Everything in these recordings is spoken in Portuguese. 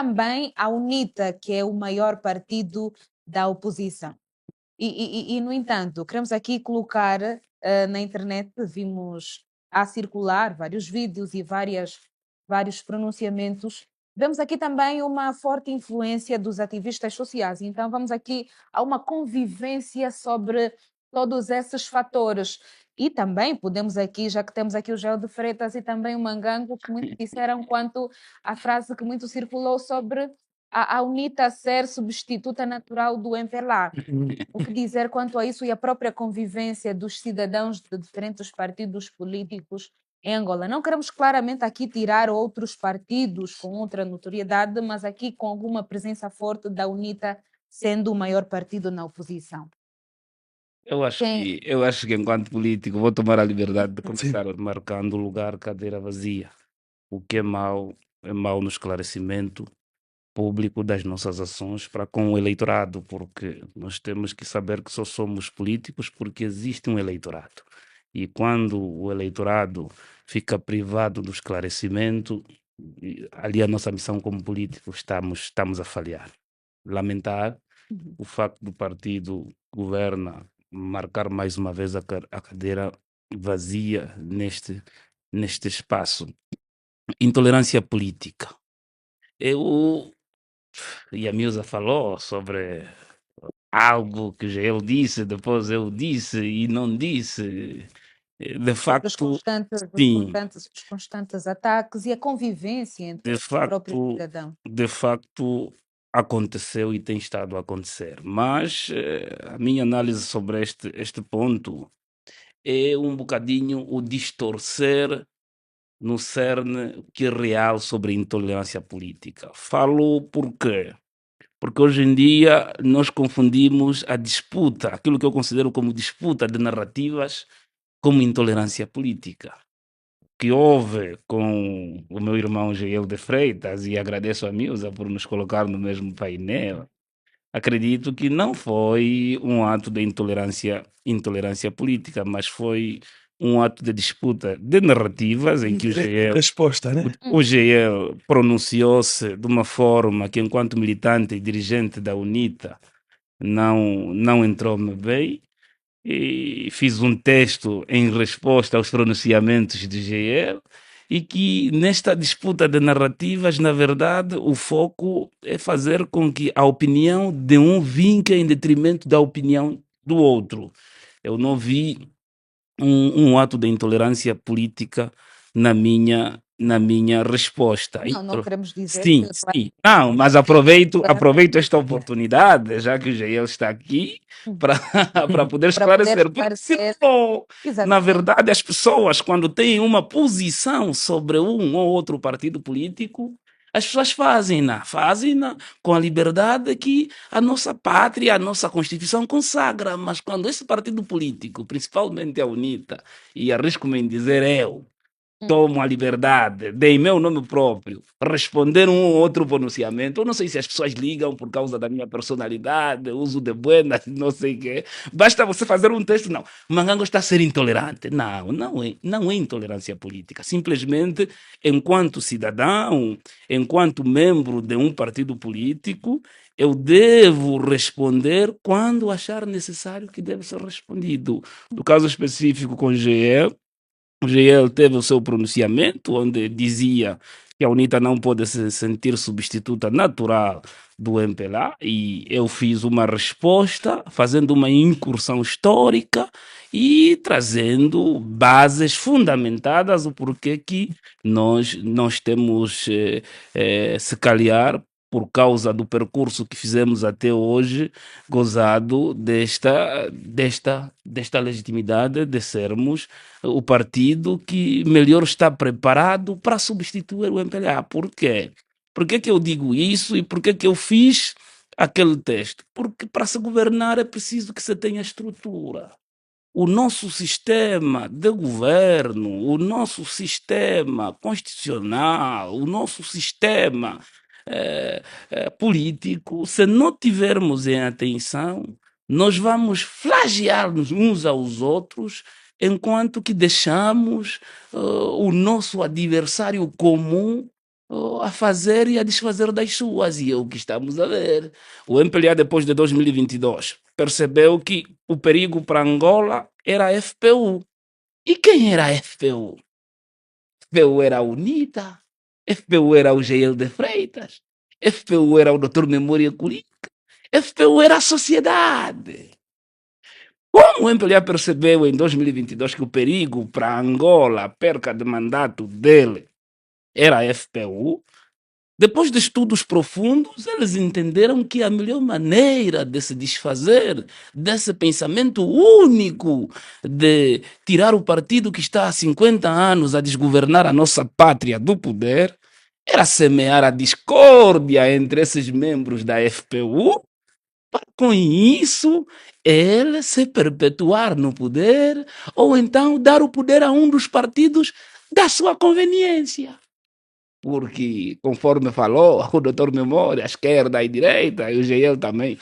também a UNITA, que é o maior partido da oposição. No entanto, queremos aqui colocar na internet, vimos a circular vários vídeos e vários pronunciamentos. Vemos aqui também uma forte influência dos ativistas sociais. Então, vamos aqui a uma convivência sobre todos esses fatores. E também podemos aqui, já que temos aqui o Gel de Freitas e também o Mangango, que muito disseram quanto à frase que muito circulou sobre a UNITA ser substituta natural do MPLA. O que dizer quanto a isso e a própria convivência dos cidadãos de diferentes partidos políticos em Angola? Não queremos claramente aqui tirar outros partidos com outra notoriedade, mas aqui com alguma presença forte da UNITA sendo o maior partido na oposição. Eu acho que enquanto político vou tomar a liberdade de começar marcando o lugar cadeira vazia. O que é mau no esclarecimento público das nossas ações para com o eleitorado, porque nós temos que saber que só somos políticos porque existe um eleitorado. E quando o eleitorado fica privado do esclarecimento, ali a nossa missão como políticos estamos a falhar. Lamentar o facto do partido que governa marcar mais uma vez a cadeira vazia neste espaço. Intolerância política. E a Milza falou sobre algo que já ele disse, depois eu disse e não disse. De facto, sim. Os constantes ataques e a convivência entre os próprios cidadãos. De facto, aconteceu e tem estado a acontecer. Mas a minha análise sobre este ponto é um bocadinho o distorcer no cerne que é real sobre a intolerância política. Falo por quê? Porque hoje em dia nós confundimos a disputa, aquilo que eu considero como disputa de narrativas, como intolerância política. Que houve com o meu irmão Jael de Freitas, e agradeço a Milza por nos colocar no mesmo painel, acredito que não foi um ato de intolerância política, mas foi um ato de disputa de narrativas em que o GL, resposta, né? o GL pronunciou-se de uma forma que, enquanto militante e dirigente da UNITA, não entrou-me bem. E fiz um texto em resposta aos pronunciamentos do GL e que nesta disputa de narrativas, na verdade, o foco é fazer com que a opinião de um vinque em detrimento da opinião do outro. Eu não vi um ato de intolerância política na minha resposta. Não queremos dizer sim, que... sim. Não, mas aproveito esta oportunidade, já que o Jael está aqui, para poder esclarecer. Porque, senão, na verdade, as pessoas, quando têm uma posição sobre um ou outro partido político, as pessoas fazem-na com a liberdade que a nossa pátria, a nossa Constituição consagra. Mas quando esse partido político, principalmente a UNITA, e arrisco-me em dizer eu, tomo a liberdade de, em meu nome próprio, responder um ou outro pronunciamento. Eu não sei se as pessoas ligam por causa da minha personalidade, uso de buenas, não sei o quê. Basta você fazer um texto, não. Mangango está a ser intolerante. Não é intolerância política. Simplesmente, enquanto cidadão, enquanto membro de um partido político, eu devo responder quando achar necessário que deve ser respondido. No caso específico com o GE, o GL teve o seu pronunciamento, onde dizia que a UNITA não pode se sentir substituta natural do MPLA, e eu fiz uma resposta, fazendo uma incursão histórica e trazendo bases fundamentadas o porquê que nós temos, se calhar, por causa do percurso que fizemos até hoje, gozado desta legitimidade de sermos o partido que melhor está preparado para substituir o MPLA. Por quê? Por que eu digo isso e por que eu fiz aquele texto? Porque para se governar é preciso que se tenha estrutura. O nosso sistema de governo, o nosso sistema constitucional, o nosso sistema político, se não tivermos em atenção, nós vamos flagear-nos uns aos outros enquanto que deixamos o nosso adversário comum a fazer e a desfazer das suas, e é o que estamos a ver. O MPLA, depois de 2022, percebeu que o perigo para Angola era a FPU. E quem era a FPU? FPU era a UNITA, FPU era o GL de Freitas, FPU era o Dr. Memória Curica, FPU era a sociedade. Como o MPLA percebeu em 2022 que o perigo para Angola, a perca de mandato dele, era a FPU, depois de estudos profundos, eles entenderam que a melhor maneira de se desfazer desse pensamento único de tirar o partido que está há 50 anos a desgovernar a nossa pátria do poder era semear a discórdia entre esses membros da FPU, para com isso ele se perpetuar no poder ou então dar o poder a um dos partidos da sua conveniência. Porque, conforme falou o doutor Memória, a esquerda e a direita, e o GL também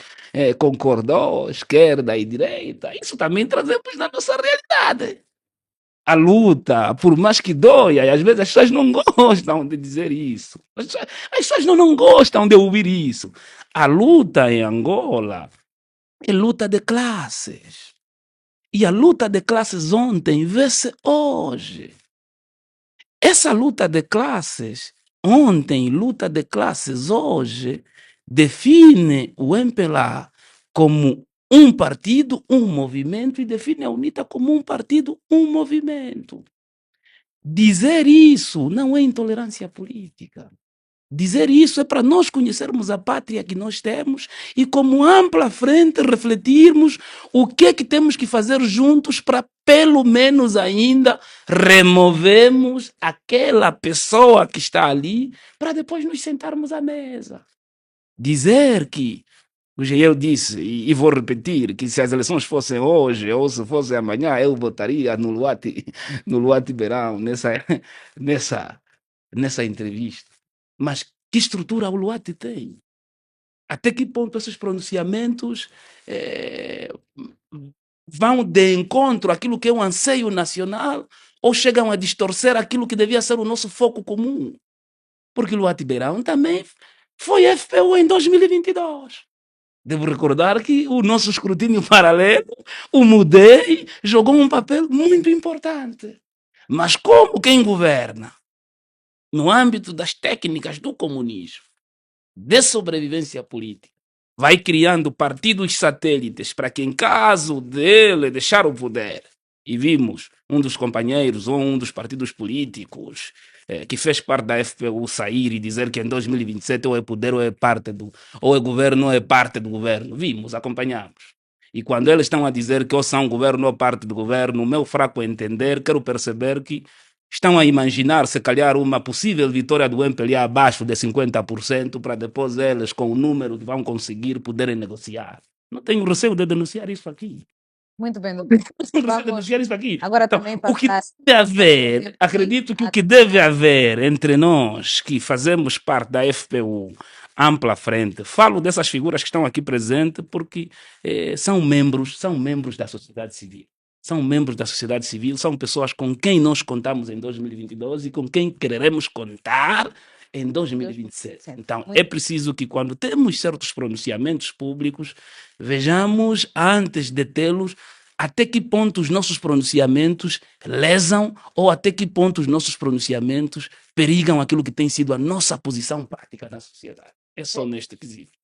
concordou, esquerda e direita, isso também trazemos na nossa realidade. A luta, por mais que doia, e às vezes as pessoas não gostam de dizer isso, as pessoas não gostam de ouvir isso. A luta em Angola é luta de classes. E a luta de classes ontem vê-se hoje. Essa luta de classes, ontem, luta de classes hoje, define o MPLA como um partido, um movimento, e define a UNITA como um partido, um movimento. Dizer isso não é intolerância política. Dizer isso é para nós conhecermos a pátria que nós temos e, como ampla frente, refletirmos o que é que temos que fazer juntos para, pelo menos ainda, removemos aquela pessoa que está ali para depois nos sentarmos à mesa. Dizer que, o GL disse, e vou repetir, que se as eleições fossem hoje ou se fossem amanhã, eu votaria no Luati Beirão, nessa entrevista. Mas que estrutura o Luati tem? Até que ponto esses pronunciamentos vão de encontro àquilo que é um anseio nacional ou chegam a distorcer aquilo que devia ser o nosso foco comum? Porque Luati Beirão também foi FPU em 2022. Devo recordar que o nosso escrutínio paralelo, o MUDEI, jogou um papel muito importante. Mas como quem governa, no âmbito das técnicas do comunismo, de sobrevivência política, vai criando partidos satélites para que, em caso dele deixar o poder, e vimos um dos companheiros ou um dos partidos políticos que fez parte da FPU sair e dizer que em 2027 ou é poder ou é parte ou é governo ou é parte do governo. Vimos, acompanhamos. E quando eles estão a dizer que ou são governo ou parte do governo, o meu fraco entender, quero perceber que estão a imaginar, se calhar, uma possível vitória do MPLA abaixo de 50% para depois eles, com o número que vão conseguir, poderem negociar. Não tenho receio de denunciar isso aqui. Muito bem, doutor. Vamos denunciar isso aqui. Agora então, também o que deve haver, acredito que o que deve haver entre nós que fazemos parte da FPU, ampla frente, falo dessas figuras que estão aqui presentes porque são membros da sociedade civil. São membros da sociedade civil, são pessoas com quem nós contamos em 2022 e com quem queremos contar em 2027. Então, é preciso que quando temos certos pronunciamentos públicos, vejamos antes de tê-los até que ponto os nossos pronunciamentos lesam ou até que ponto os nossos pronunciamentos perigam aquilo que tem sido a nossa posição prática na sociedade. É só neste quesito.